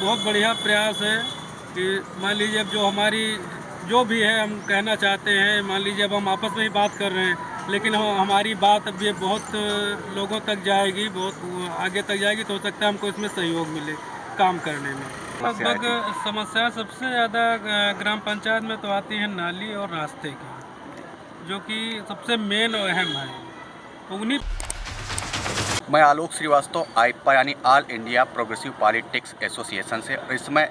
बहुत बढ़िया प्रयास है कि मान लीजिए अब जो हमारी जो भी है हम कहना चाहते हैं, मान लीजिए अब हम आपस में ही बात कर रहे हैं, लेकिन हमारी बात अब ये बहुत लोगों तक जाएगी, बहुत आगे तक जाएगी, तो हो सकता है हमको इसमें सहयोग मिले काम करने में। समस्याएँ लगभग थी। समस्या सबसे ज़्यादा ग्राम पंचायत में तो आती है नाली और रास्ते की, जो कि सबसे मेन और अहम है। तो उन्हीं मैं आलोक श्रीवास्तव आईपा यानी all India progressive politics association से, और इसमें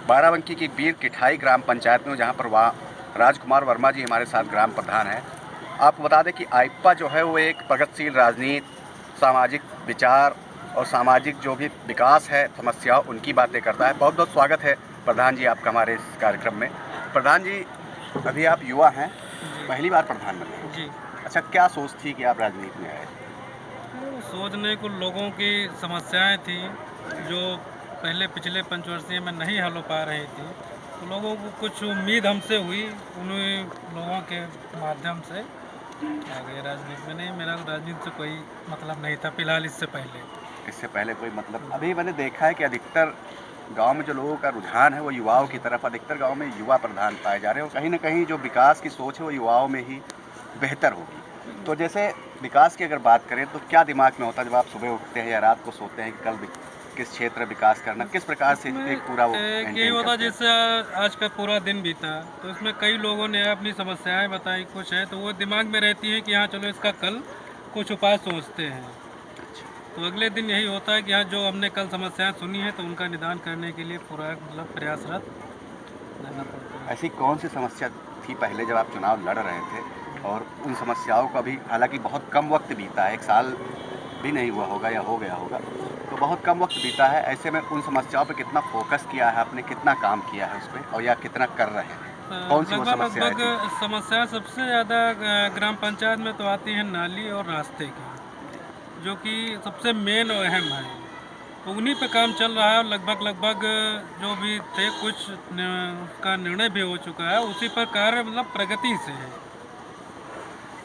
बाराबंकी की बीर किठाई ग्राम पंचायत में हूँ, जहाँ पर राजकुमार वर्मा जी हमारे साथ ग्राम प्रधान हैं। आपको बता दें कि आईपा जो है वो एक प्रगतिशील राजनीति, सामाजिक विचार और सामाजिक जो भी विकास है, समस्याओं, उनकी बातें करता है। बहुत बहुत स्वागत है प्रधान जी आपका हमारे इस कार्यक्रम में। प्रधान जी, अभी आप युवा हैं, जी पहली बार प्रधान बने। जी अच्छा, क्या सोच थी कि आप राजनीति में आए? तो सोचने को लोगों की समस्याएं थी जो पहले पिछले पंचवर्षीय में नहीं हल हो पा रही थी, तो लोगों को कुछ उम्मीद हमसे हुई, उन्हीं लोगों के माध्यम से आ गए राजनीति में। नहीं, मेरा राजनीति से कोई मतलब नहीं था फिलहाल, इससे पहले। इससे पहले कोई मतलब? अभी मैंने देखा है कि अधिकतर गांव में जो लोगों का रुझान है वो युवाओं की तरफ, अधिकतर गांव में युवा प्रधान पाए जा रहे हैं, और कहीं ना कहीं जो विकास की सोच है वो युवाओं में ही बेहतर होगी। तो जैसे विकास की अगर बात करें तो क्या दिमाग में होता है जब आप सुबह उठते हैं या रात को सोते हैं कि कल किस क्षेत्र में विकास करना, किस प्रकार से इसमें एक पूरा वो एक यही मेंटेन होता, करते हैं? जैसे आज का पूरा दिन बीता तो इसमें कई लोगों ने अपनी समस्याएं बताई, कुछ है तो वो दिमाग में रहती है कि हाँ चलो इसका कल कुछ उपाय सोचते हैं। तो अगले दिन यही होता है कि हाँ जो हमने कल समस्याएं सुनी है तो उनका निदान करने के लिए पूरा मतलब प्रयासरत रहना पड़ता है। ऐसी कौन सी समस्या थी पहले जब आप चुनाव लड़ रहे थे, और उन समस्याओं का भी हालांकि बहुत कम वक्त बीता है, 1 साल भी नहीं हुआ होगा या हो गया होगा, तो बहुत कम वक्त बीता है, ऐसे में उन समस्याओं पे कितना फोकस किया है आपने, कितना काम किया है उस पर, और या कितना कर रहे हैं? कौन सी वो लगभग समस्याएं थी? लगभग समस्या सबसे ज़्यादा ग्राम पंचायत में तो आती है नाली और रास्ते की, जो कि सबसे मेन और अहम है। तो उन्हीं पे काम चल रहा है, और लगभग लगभग जो भी थे कुछ का निर्णय भी हो चुका है, उसी पर कार्य मतलब प्रगति से है।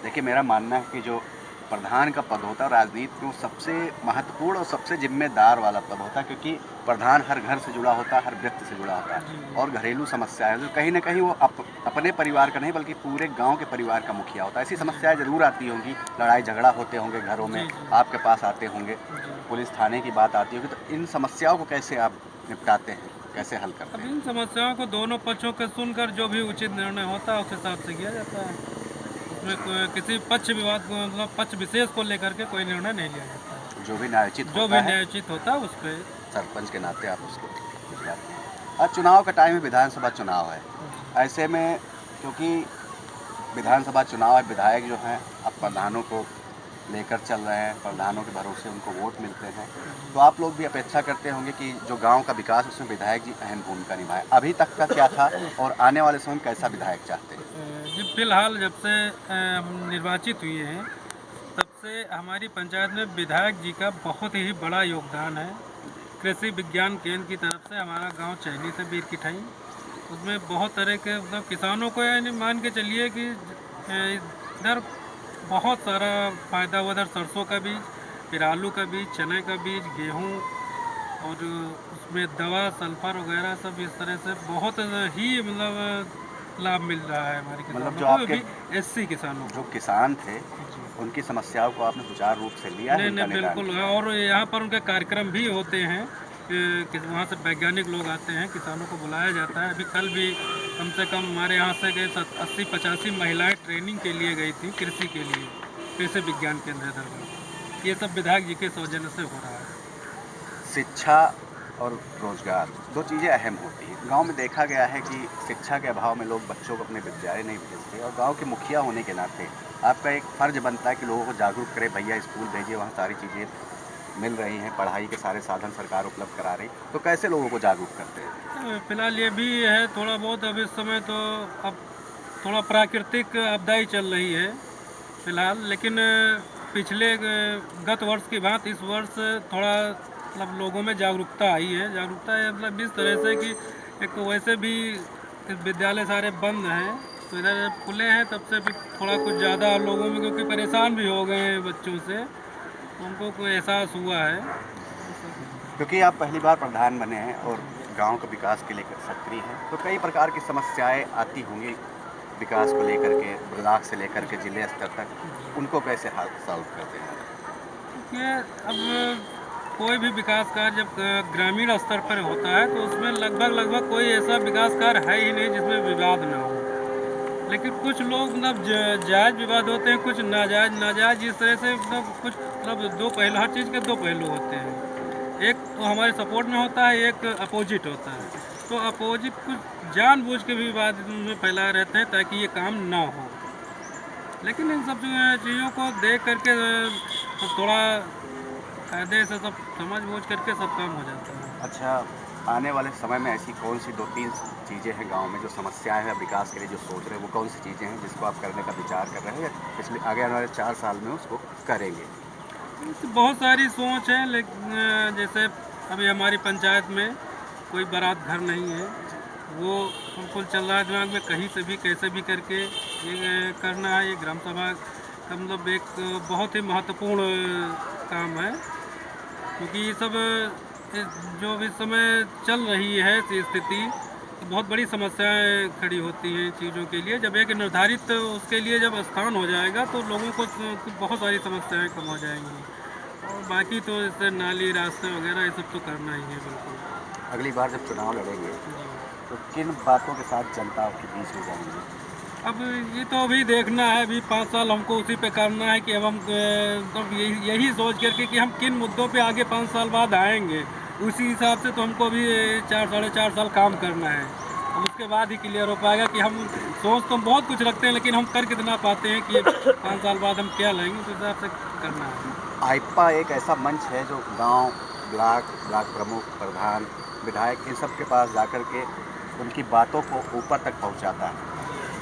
देखिए, मेरा मानना है कि जो प्रधान का पद होता है राजनीति में, वो सबसे महत्वपूर्ण और सबसे जिम्मेदार वाला पद होता है, क्योंकि प्रधान हर घर से जुड़ा होता है, हर व्यक्ति से जुड़ा होता जी है, और घरेलू समस्या है जो कहीं ना कहीं वो अपने परिवार का नहीं बल्कि पूरे गांव के परिवार का मुखिया होता है। ऐसी जी समस्याएं जरूर आती होंगी, लड़ाई झगड़ा होते होंगे घरों में, जी जी आपके पास आते होंगे, जी। पुलिस थाने की बात आती होगी, तो इन समस्याओं को कैसे आप निपटाते हैं, कैसे हल करते अब हैं? इन समस्याओं को दोनों पक्षों के सुनकर जो भी उचित निर्णय होता है उस हिसाब से किया जाता है। उसमें किसी पक्ष विवाद को मतलब पक्ष विशेष को लेकर के कोई निर्णय नहीं लिया जाता है। जो भी न्यायोचित जो होता भी है, न्यायोचित होता है उस पर। सरपंच के नाते आप उसको भिजवाते हैं। आज चुनाव का टाइम है, विधानसभा चुनाव है, ऐसे में क्योंकि विधानसभा चुनाव है, विधायक जो हैं अब प्रधानों को लेकर चल रहे हैं, प्रधानों के भरोसे उनको वोट मिलते हैं, तो आप लोग भी अपेक्षा करते होंगे कि जो गांव का विकास है उसमें विधायक जी अहम भूमिका निभाए। अभी तक का क्या था और आने वाले समय में कैसा विधायक चाहते हैं? जी फिलहाल जब से हम निर्वाचित हुए हैं तब से हमारी पंचायत में विधायक जी का बहुत ही बड़ा योगदान है। कृषि विज्ञान केंद्र की तरफ से हमारा गांव चहली से बीर किठाई, उसमें बहुत तरह के मतलब किसानों को यानी मान के चलिए कि इधर बहुत सारा फ़ायदा हुआ। इधर सरसों का बीज, फिर आलू का बीज, चने का बीज, गेहूँ, और उसमें दवा सल्फर वगैरह सब इस तरह से बहुत ही मतलब लाभ मिल रहा है हमारे मतलब किसानों जो को, वो आपके भी एससी किसानों जो को। किसान थे जी उनकी समस्याओं को आपने सुचारू रूप से लिया है, नहीं उनका नहीं निदान बिल्कुल है, किया है? और यहाँ पर उनके कार्यक्रम भी होते हैं कि वहाँ से वैज्ञानिक लोग आते हैं, किसानों को बुलाया जाता है। अभी कल भी कम से कम हमारे यहाँ से गए 80-85 महिलाएं ट्रेनिंग के लिए गई थी कृषि के लिए, कृषि विज्ञान केंद्र अंतर्गत। ये सब विधायक जी के सौजन्य से हो रहा है। शिक्षा और रोजगार, दो चीज़ें अहम होती हैं। गांव में देखा गया है कि शिक्षा के अभाव में लोग बच्चों को अपने विद्यालय नहीं भेजते, और गांव के मुखिया होने के नाते आपका एक फ़र्ज बनता है कि लोगों को जागरूक करें, भैया स्कूल भेजिए, वहाँ सारी चीज़ें मिल रही हैं, पढ़ाई के सारे साधन सरकार उपलब्ध करा रही। तो कैसे लोगों को जागरूक करते हैं? फिलहाल ये भी है थोड़ा बहुत, अब इस समय तो अब थोड़ा प्राकृतिक आपदा ही चल रही है फिलहाल, लेकिन पिछले गत वर्ष की बात इस वर्ष थोड़ा मतलब लोगों में जागरूकता आई है। जागरूकता है मतलब इस तरह से कि एक तो वैसे भी विद्यालय सारे बंद हैं, तो इधर खुले हैं तब से भी थोड़ा कुछ ज़्यादा लोगों में, क्योंकि परेशान भी हो गए हैं बच्चों से, तो उनको कोई एहसास हुआ है। क्योंकि आप पहली बार प्रधान बने हैं और गांव के विकास के लिए सक्रिय हैं, तो कई प्रकार की समस्याएं आती होंगी विकास को लेकर के, ब्लॉक से लेकर के जिले स्तर तक, उनको कैसे हाल सॉल्व करते हैं? ये अब कोई भी विकास कार्य जब ग्रामीण स्तर पर होता है तो उसमें लगभग कोई ऐसा विकास कार्य है ही नहीं जिसमें विवाद ना हो। लेकिन कुछ लोग मतलब जायज़ विवाद होते हैं, कुछ नाजायज़ इस तरह से मतलब कुछ मतलब दो पहलू, हर चीज़ के दो पहलू होते हैं। एक तो हमारे सपोर्ट में होता है, एक अपोजिट होता है। तो अपोजिट कुछ जानबूझ के भी विवाद में फैलाए रहते हैं ताकि ये काम ना हो। लेकिन इन सब चीज़ों को देख करके थोड़ा कायदे से सब समझ बूझ करके सब काम हो जाता है। अच्छा, आने वाले समय में ऐसी कौन सी 2-3 चीज़ें हैं गांव में जो समस्याएं हैं विकास के लिए जो सोच रहे हैं, वो कौन सी चीज़ें हैं जिसको आप करने का विचार कर रहे हैं या पिछले आगे आने वाले 4 साल में उसको करेंगे? तो बहुत सारी सोच है, लेकिन जैसे अभी हमारी पंचायत में कोई बारात घर नहीं है, वो बिल्कुल चल रहा है दिमाग में, कहीं से भी कैसे भी करके ये करना है। ये ग्राम सभा का मतलब एक बहुत ही महत्वपूर्ण काम है, क्योंकि ये सब जो इस समय चल रही है स्थिति, तो बहुत बड़ी समस्याएं खड़ी होती हैं चीज़ों के लिए। जब एक निर्धारित उसके लिए जब स्थान हो जाएगा तो लोगों को बहुत सारी समस्याएं कम हो जाएंगी। और बाकी तो जैसे नाली रास्ते वगैरह ये सब तो करना ही है बिल्कुल। अगली बार जब चुनाव लड़ेंगे, जी। तो किन बातों के साथ जनता आपके बीच में जाएंगे? अब ये तो अभी देखना है, अभी 5 साल हमको उसी पे करना है कि अब हम तो यही सोच करके कि हम किन मुद्दों पे आगे 5 साल बाद आएंगे, उसी हिसाब से तो हमको अभी 4 साढ़े 4 साल काम करना है। अब उसके बाद ही क्लियर हो पाएगा कि हम सोच तो हम बहुत कुछ रखते हैं, लेकिन हम कर कितना पाते हैं कि 5 साल बाद हम क्या लाएंगे, उस हिसाब से करना है। आईपा एक ऐसा मंच है जो गांव, ब्लॉक प्रमुख, प्रधान, विधायक इन सब के पास जाकर के उनकी बातों को ऊपर तक पहुंचाता है।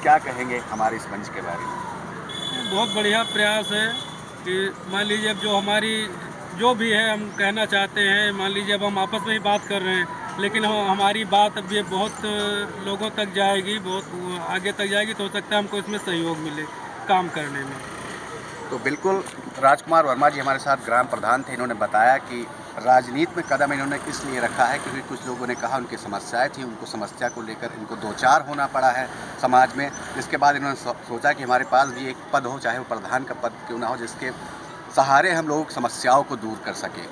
क्या कहेंगे हमारे इस मंच के बारे में? बहुत बढ़िया प्रयास है कि मान लीजिए अब जो हमारी जो भी है हम कहना चाहते हैं, मान लीजिए अब हम आपस में ही बात कर रहे हैं, लेकिन हमारी बात अब ये बहुत लोगों तक जाएगी, बहुत आगे तक जाएगी, तो हो सकता है हमको इसमें सहयोग मिले काम करने में। तो बिल्कुल राजकुमार वर्मा जी हमारे साथ ग्राम प्रधान थे। इन्होंने बताया कि राजनीति में कदम इन्होंने इसलिए रखा है क्योंकि कुछ लोगों ने कहा उनकी समस्याएं थी, उनको समस्या को लेकर इनको दो चार होना पड़ा है समाज में। जिसके बाद इन्होंने सोचा कि हमारे पास भी एक पद हो, चाहे वो प्रधान का पद क्यों ना हो, जिसके सहारे हम लोग समस्याओं को दूर कर सकें।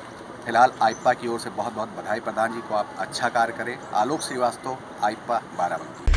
फिलहाल आईपा की ओर से बहुत बहुत बधाई प्रधान जी को, आप अच्छा कार्य करें। आलोक श्रीवास्तव, आईपा, बाराबंकी।